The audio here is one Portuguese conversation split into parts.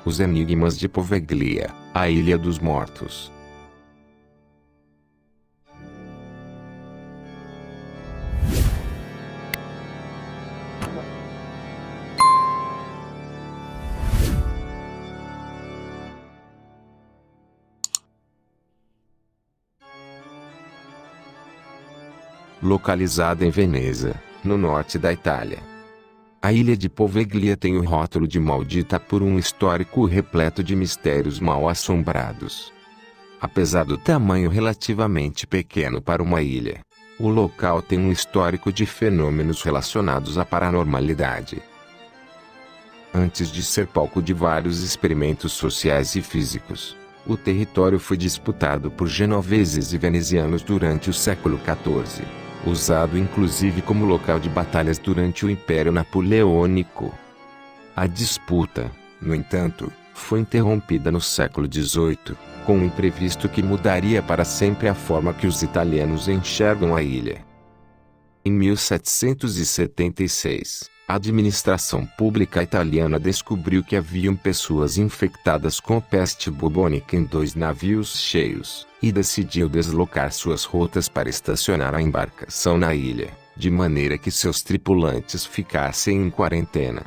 Os Enigmas de Poveglia, a Ilha dos Mortos. Localizada em Veneza, no norte da Itália. A ilha de Poveglia tem o rótulo de maldita por um histórico repleto de mistérios mal assombrados. Apesar do tamanho relativamente pequeno para uma ilha, o local tem um histórico de fenômenos relacionados à paranormalidade. Antes de ser palco de vários experimentos sociais e físicos, o território foi disputado por genoveses e venezianos durante o século XIV. Usado inclusive como local de batalhas durante o Império Napoleônico. A disputa, no entanto, foi interrompida no século XVIII, com um imprevisto que mudaria para sempre a forma que os italianos enxergam a ilha. Em 1776, a administração pública italiana descobriu que haviam pessoas infectadas com peste bubônica em 2 navios cheios, e decidiu deslocar suas rotas para estacionar a embarcação na ilha, de maneira que seus tripulantes ficassem em quarentena.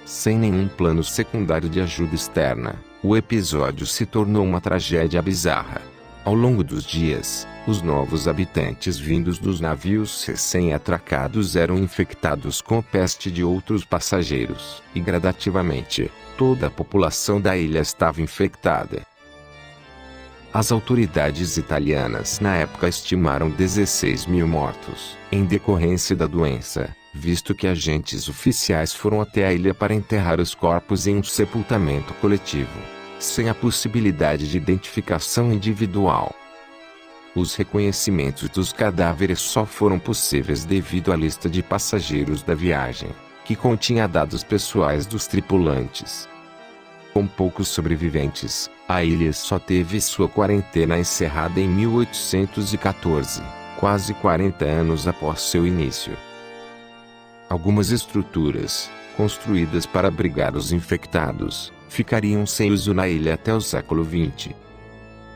Sem nenhum plano secundário de ajuda externa, o episódio se tornou uma tragédia bizarra. Ao longo dos dias, os novos habitantes vindos dos navios recém-atracados eram infectados com a peste de outros passageiros, e gradativamente, toda a população da ilha estava infectada. As autoridades italianas na época estimaram 16 mil mortos, em decorrência da doença, visto que agentes oficiais foram até a ilha para enterrar os corpos em um sepultamento coletivo, sem a possibilidade de identificação individual. Os reconhecimentos dos cadáveres só foram possíveis devido à lista de passageiros da viagem, que continha dados pessoais dos tripulantes. Com poucos sobreviventes, a ilha só teve sua quarentena encerrada em 1814, quase 40 anos após seu início. Algumas estruturas, construídas para abrigar os infectados, ficariam sem uso na ilha até o século XX.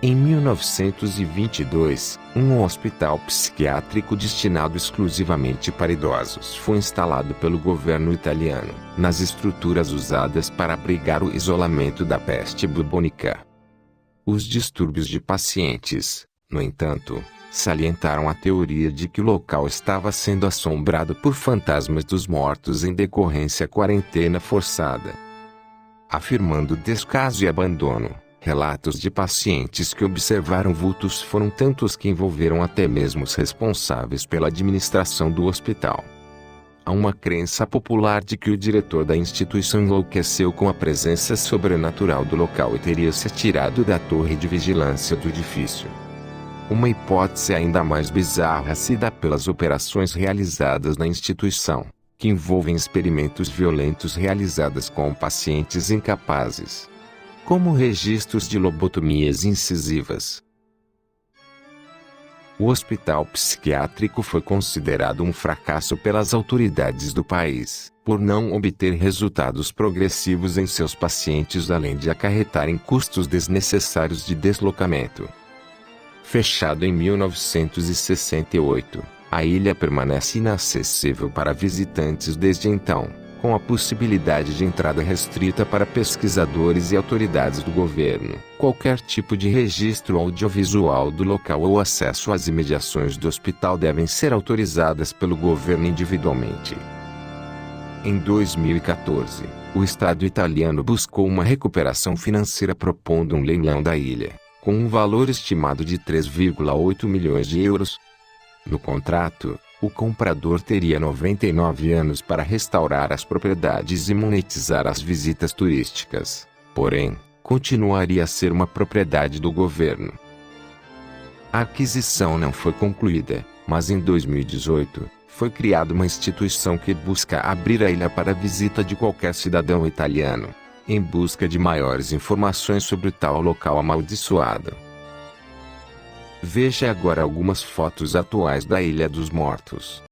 Em 1922, um hospital psiquiátrico destinado exclusivamente para idosos foi instalado pelo governo italiano, nas estruturas usadas para abrigar o isolamento da peste bubônica. Os distúrbios de pacientes, no entanto, salientaram a teoria de que o local estava sendo assombrado por fantasmas dos mortos em decorrência à quarentena forçada. Afirmando descaso e abandono, relatos de pacientes que observaram vultos foram tantos que envolveram até mesmo os responsáveis pela administração do hospital. Há uma crença popular de que o diretor da instituição enlouqueceu com a presença sobrenatural do local e teria se atirado da torre de vigilância do edifício. Uma hipótese ainda mais bizarra se dá pelas operações realizadas na instituição, que envolvem experimentos violentos realizados com pacientes incapazes, como registros de lobotomias incisivas. O hospital psiquiátrico foi considerado um fracasso pelas autoridades do país, por não obter resultados progressivos em seus pacientes além de acarretarem custos desnecessários de deslocamento. Fechado em 1968, a ilha permanece inacessível para visitantes desde então, com a possibilidade de entrada restrita para pesquisadores e autoridades do governo. Qualquer tipo de registro audiovisual do local ou acesso às imediações do hospital devem ser autorizadas pelo governo individualmente. Em 2014, o Estado italiano buscou uma recuperação financeira propondo um leilão da ilha, com um valor estimado de 3,8 milhões de euros. No contrato, o comprador teria 99 anos para restaurar as propriedades e monetizar as visitas turísticas. Porém, continuaria a ser uma propriedade do governo. A aquisição não foi concluída, mas em 2018, foi criada uma instituição que busca abrir a ilha para a visita de qualquer cidadão italiano, em busca de maiores informações sobre tal local amaldiçoado. Veja agora algumas fotos atuais da Ilha dos Mortos.